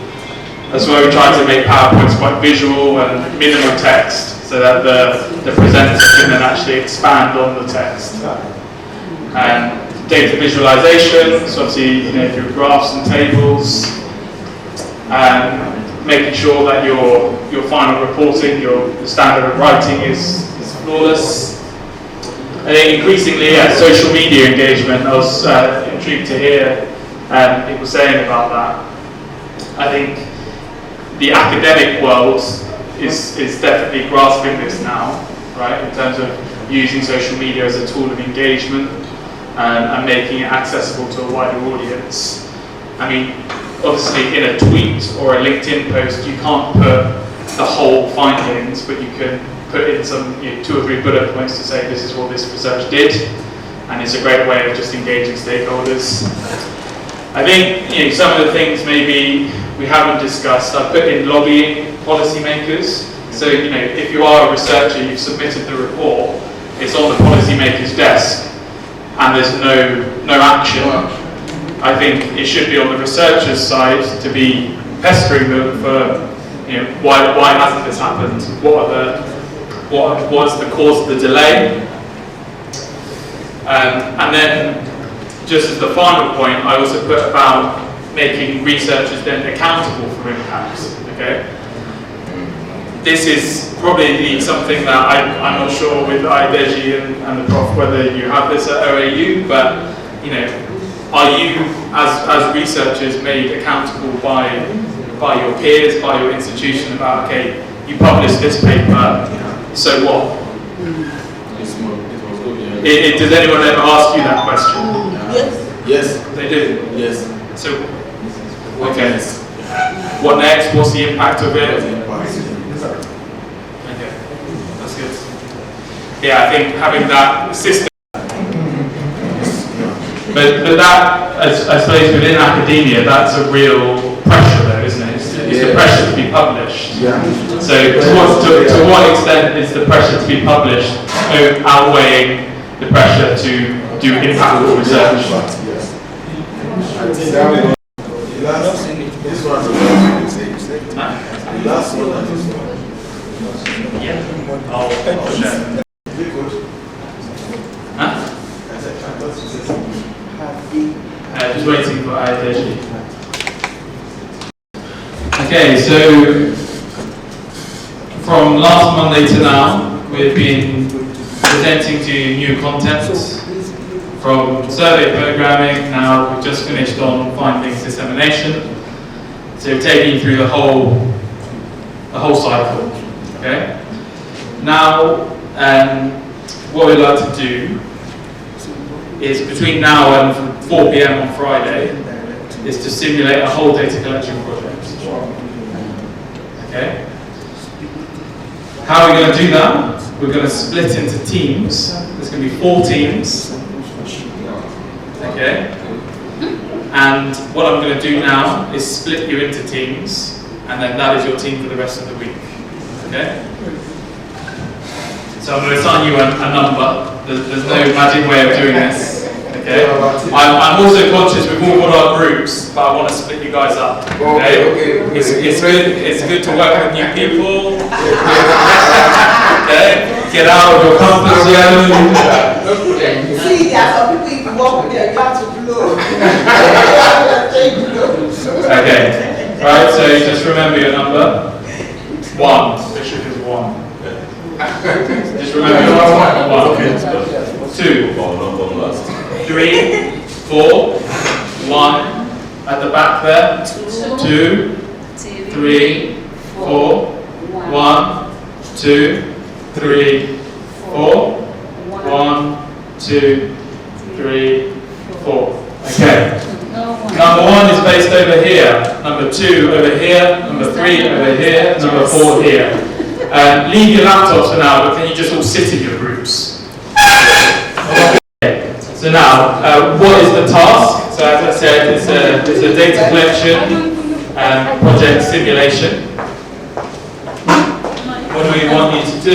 That's why we try to make PowerPoints quite visual and minimal text, so that the presenter can then actually expand on the text. Data visualization, so obviously through graphs and tables, making sure that your final reporting, your standard of writing is flawless. I think increasingly, social media engagement. I was intrigued to hear people saying about that. I think the academic world is definitely grasping this now, right? In terms of using social media as a tool of engagement and making it accessible to a wider audience. I mean, obviously in a tweet or a LinkedIn post, you can't put the whole findings, but you can put in some 2 or 3 bullet points to say this is what this research did, and it's a great way of just engaging stakeholders. I think some of the things maybe we haven't discussed. I've put in lobbying policymakers. So if you are a researcher, you've submitted the report, it's on the policymaker's desk, and there's no action. I think it should be on the researcher's side to be pestering them for why hasn't this happened? What's the cause of the delay? And then, just as the final point, I also put about making researchers then accountable for impacts. Okay, this is probably something that I'm not sure with Adeji and the Prof whether you have this at OAU, but are you as researchers made accountable by your peers, by your institution about, okay, you published this paper, so what? Does anyone ever ask you that question? Yes. They do? Yes. So, okay. What next? What's the impact of it? Okay, that's good. Yeah, I think having that system. But that, I suppose within academia, that's a real pressure though, isn't it? It's the pressure to be published. Yeah. So to what extent is the pressure to be published outweighing the pressure to do impactful research? Yes. This one, last one. Yeah. I'll share. Huh? Just waiting for Adeji. Okay, so from last Monday to now, we've been presenting to you new content from survey programming. Now we've just finished on findings dissemination. So we're taking you through the whole cycle. Okay. Now, what we'd like to do is between now and 4 p.m. on Friday is to simulate a whole data collection project. Okay? How are we going to do that? We're going to split into teams. There's going to be 4 teams. Okay? And what I'm going to do now is split you into teams, and then that is your team for the rest of the week. Okay? So I'm going to assign you a number. There's no magic way of doing this. Okay. I'm also conscious we've all got our groups, but I want to split you guys up. Okay. It's good to work with new people. Okay. Get out of your comfort zone. See, there are some people, if you walk with them, you have to blow. Okay. Right, so just remember your number. 1. Bishop is 1. Just remember your number. 1. 2. 3. 4. 1. At the back there. 2. 3. 4. 1. 2. 3. 4. 1. 2. 3. 4. Okay. Number 1 is based over here. Number 2 over here. Number 3 over here. Number 4 here. Leave your laptops for now, but can you just all sit in your groups? Okay. So now, what is the task? So as I said, it's a data collection project simulation. What do we want you to do?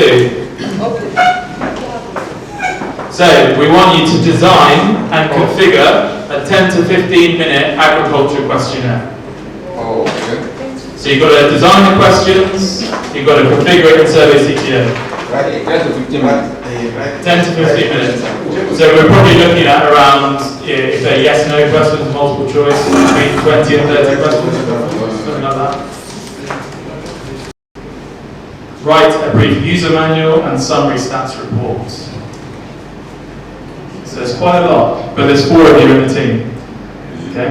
So we want you to design and configure a 10 to 15 minute agriculture questionnaire. Oh, okay. So you've got to design the questions, you've got to configure it in Survey CTO. Right, 10 to 15 minutes. 10 to 15 minutes. So we're probably looking at around, if they're yes/no questions, multiple choice, between 20 and 30 questions, something like that. Write a brief user manual and summary stats reports. So there's quite a lot, but there's 4 of you in the team. Okay?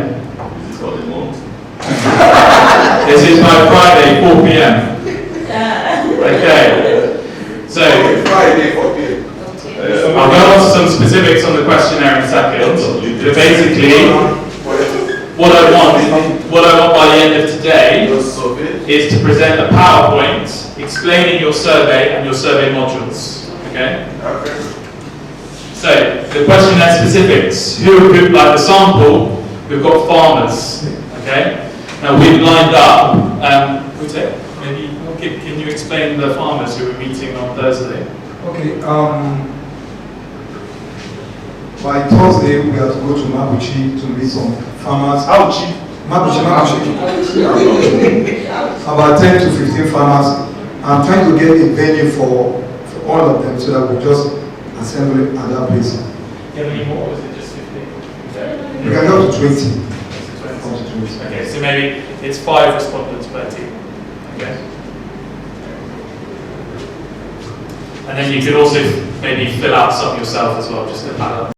This is by Friday, 4 p.m. Okay. So Friday, 4 p.m. I'll go on to some specifics on the questionnaire in a second. But basically, what I want by the end of today is to present a PowerPoint explaining your survey and your survey modules. Okay? So, the questionnaire specifics. Who like the sample, we've got farmers. Okay? Now we've lined up, maybe, can you explain the farmers who we're meeting on Thursday? Okay, by Thursday we have to go to Mabuchi to meet some farmers. Mabuchi. About 10 to 15 farmers. I'm trying to get a venue for all of them so that we just assemble at that place. Do you have any more, or is it just 15? We can go to 20. Okay, so maybe it's 5 respondents per team. Okay. And then you could also maybe fill out some yourself as well, just a panel.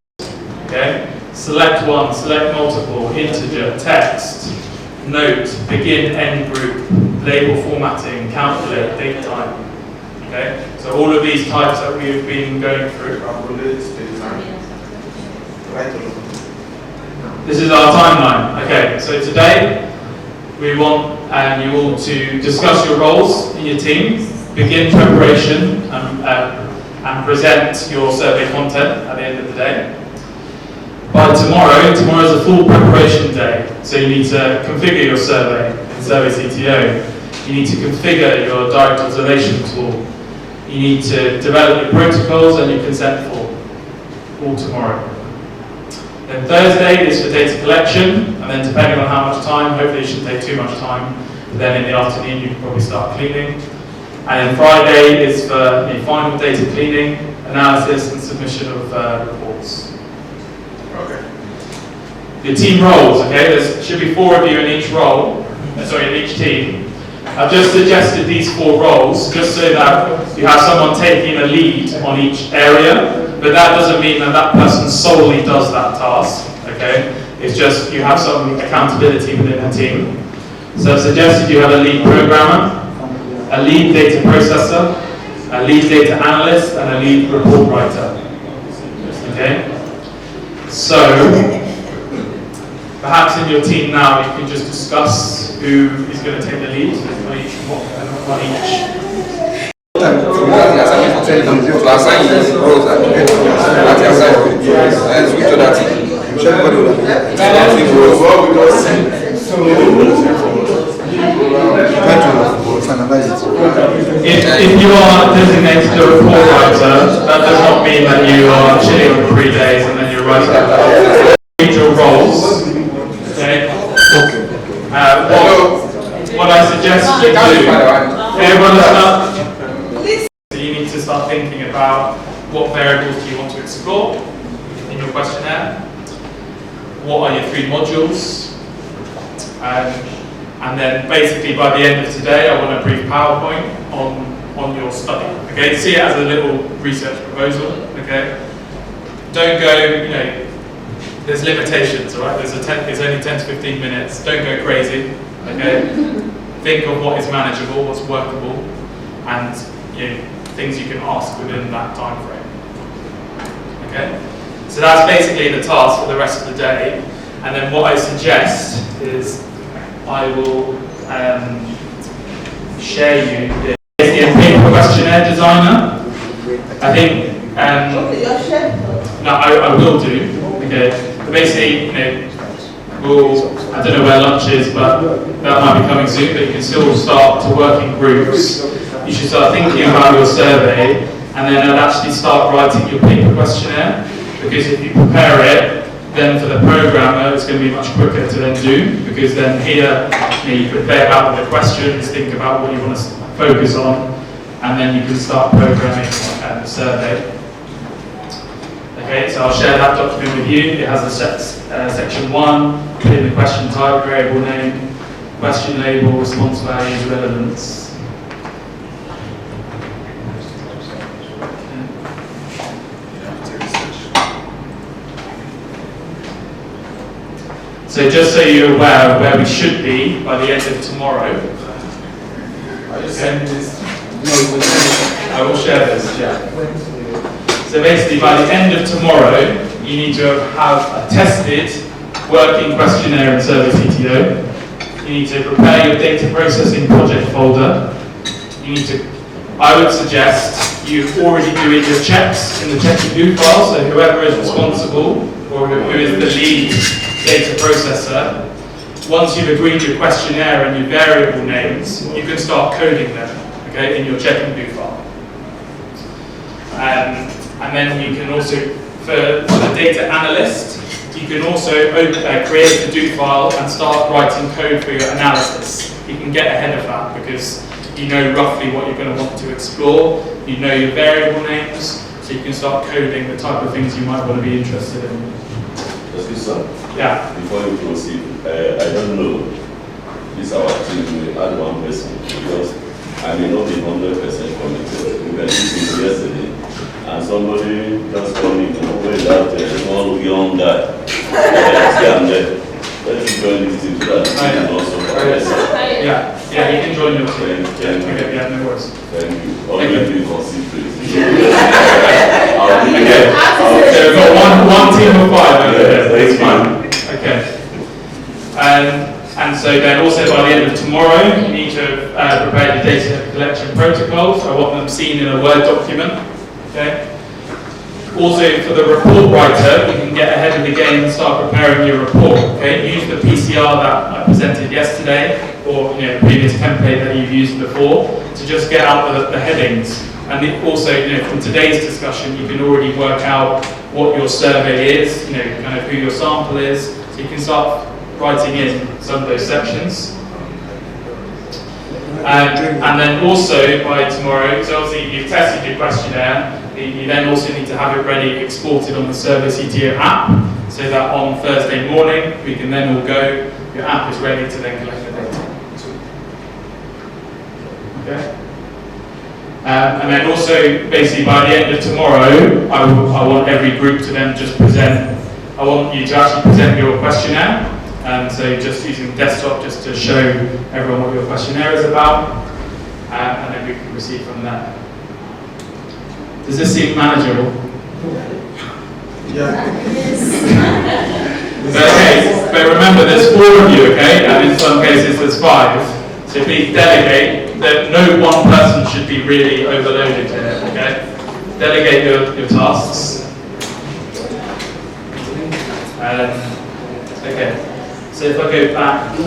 Okay. Select one, select multiple, integer, text, note, begin, end group, label formatting, calculate, date time. Okay. So all of these types that we've been going through. This is our timeline. Okay, so today we want you all to discuss your roles in your team, begin preparation, and present your survey content at the end of the day. By tomorrow is a full preparation day, so you need to configure your survey in Survey CTO. You need to configure your direct observation tool. You need to develop your protocols and your consent form, all tomorrow. Then Thursday is for data collection, and then depending on how much time, hopefully it shouldn't take too much time, but then in the afternoon you can probably start cleaning. And then Friday is for the final data cleaning, analysis and submission of reports. Okay. Your team roles, okay, there should be 4 of you in each role, in each team. I've just suggested these 4 roles just so that you have someone taking a lead on each area. But that doesn't mean that that person solely does that task, okay? It's just you have some accountability within the team. So I've suggested you have a lead programmer, a lead data processor, a lead data analyst, and a lead report writer, okay? So, perhaps in your team now you can just discuss who is going to take the lead on each. To assign you roles at the end of the assignment. And switch to that team. If you are designated a report writer, that does not mean that you are chilling for 3 days and then you're writing your roles. Okay? What I suggest you do, everyone start. You need to start thinking about what variables do you want to explore in your questionnaire, what are your 3 modules, and then basically by the end of today I want a brief PowerPoint on your study. Okay, see it as a little research proposal. Okay, don't go, there's limitations, all right? There's only 10 to 15 minutes. Don't go crazy. Okay, think of what is manageable, what's workable, and things you can ask within that time frame. Okay, so that's basically the task for the rest of the day. And then what I suggest is I will share you the paper questionnaire designer. I think no, I will do. Okay, but basically, I don't know where lunch is, but that might be coming soon. But you can still start to work in groups. You should start thinking about your survey, and then I'll actually start writing your paper questionnaire. Because if you prepare it, then for the programmer, it's going to be much quicker to then do. Because then here, you prepare out the questions, think about what you want to focus on, and then you can start programming the survey. Okay, so I'll share that document with you. It has a section 1, put in the question type, variable name, question label, response values, relevance. So just so you're aware of where we should be by the end of tomorrow. Are you sending this? I will share this, yeah. So basically by the end of tomorrow, you need to have a tested working questionnaire in Survey CTO. You need to prepare your data processing project folder. You need to, I would suggest you already doing your checks in the check and do file, so whoever is responsible or who is the lead data processor, once you've agreed your questionnaire and your variable names, you can start coding them, okay, in your check and do file. And then you can also, for the data analyst, you can also create the do file and start writing code for your analysis. You can get ahead of that because you know roughly what you're going to want to explore, you know your variable names, so you can start coding the type of things you might want to be interested in. Excuse sir? Yeah. Before you proceed, I don't know. This our team will add one person because I may not be 100% committed. We were listening yesterday and somebody just told me, without a small young guy. And let's join this team so that we can also Yeah, you can join your team. Yeah, no worries. Thank you. Always be considerate. Okay. So we've got one team of 5 over there. That's fine. Okay. And so then also by the end of tomorrow, you need to prepare the data collection protocols. I want them seen in a Word document. Okay. Also for the report writer, you can get ahead of the game and start preparing your report. Okay. Use the PCR that I presented yesterday, or the previous template that you've used before, to just get out the headings. And also, from today's discussion, you can already work out what your survey is, kind of who your sample is, so you can start writing in some of those sections. And then also by tomorrow, so obviously you've tested your questionnaire, you then also need to have it ready, exported on the Survey CTO app, so that on Thursday morning, we can then all go, your app is ready to then collect the data. Okay? And then also, basically, by the end of tomorrow, I want every group to then just present. I want you to actually present your questionnaire. So just using the desktop just to show everyone what your questionnaire is about, and then we can proceed from there. Does this seem manageable? Yeah. But remember, there's 4 of you, okay, and in some cases there's 5. So please delegate. That no one person should be really overloaded here, okay? Delegate your tasks. Okay, so if I go back.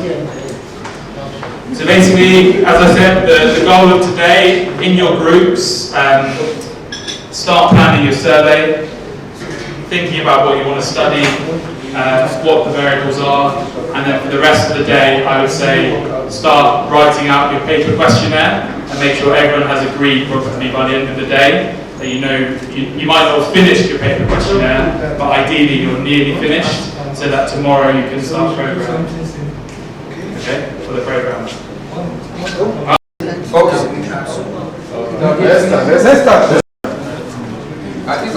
So basically, as I said, the goal of today, in your groups, start planning your survey, thinking about what you want to study, what the variables are, and then for the rest of the day, I would say start writing out your paper questionnaire. and make sure everyone has agreed probably by the end of the day that you might not have finished your paper questionnaire, but ideally you're nearly finished, so that tomorrow you can start program. Okay, for the program. Let's start. I think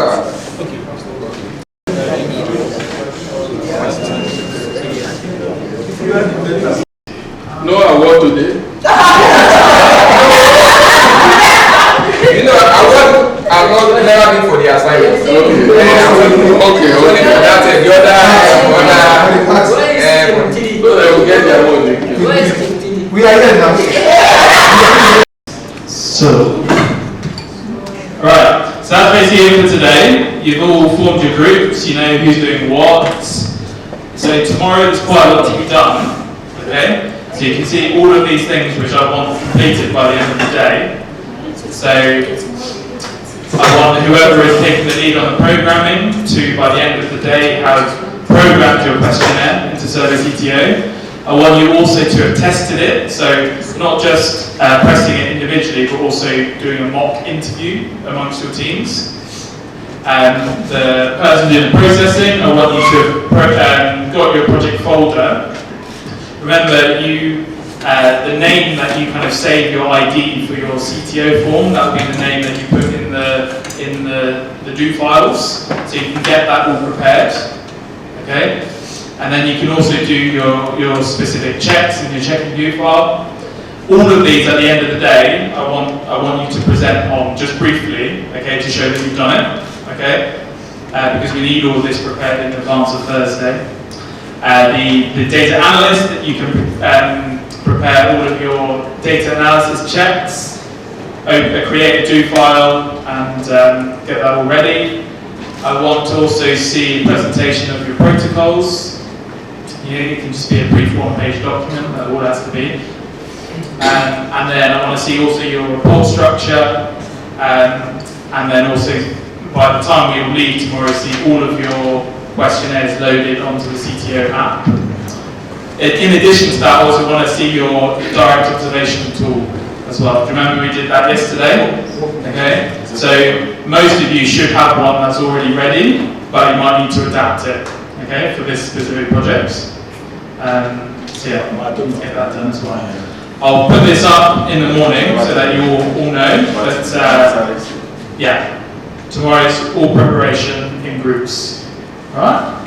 No award today. You know, I'm not never been for the assignment. Okay. That's it. The other, So they will get their own. We are here now. So, right. So that's basically it for today. You've all formed your groups. You know who's doing what. So tomorrow there's quite a lot to be done. Okay. So you can see all of these things which I want completed by the end of the day. So I want whoever is taking the lead on the programming to, by the end of the day, have programmed your questionnaire into Survey CTO. I want you also to have tested it, so not just pressing it individually, but also doing a mock interview amongst your teams. The person doing the processing, I want you to have got your project folder. Remember, the name that you kind of save your ID for your CTO form, that will be the name that you put in the do files, so you can get that all prepared. Okay, and then you can also do your specific checks in your checking do file. All of these at the end of the day, I want you to present on just briefly, okay, to show that you've done it. Okay, because we need all of this prepared in advance of Thursday. The data analyst, that you can prepare all of your data analysis checks, create a do file and get that all ready. I want to also see a presentation of your protocols. It can just be a brief one-page document, that's all it has to be. And then I want to see also your report structure, and then also by the time we all leave tomorrow, see all of your questionnaires loaded onto the CTO app. In addition to that, I also want to see your direct observation tool as well. Do you remember we did that yesterday? Okay, so most of you should have one that's already ready, but you might need to adapt it, okay, for this specific project. So yeah, get that done as well. I'll put this up in the morning so that you all know, but yeah, tomorrow is all preparation in groups. Alright?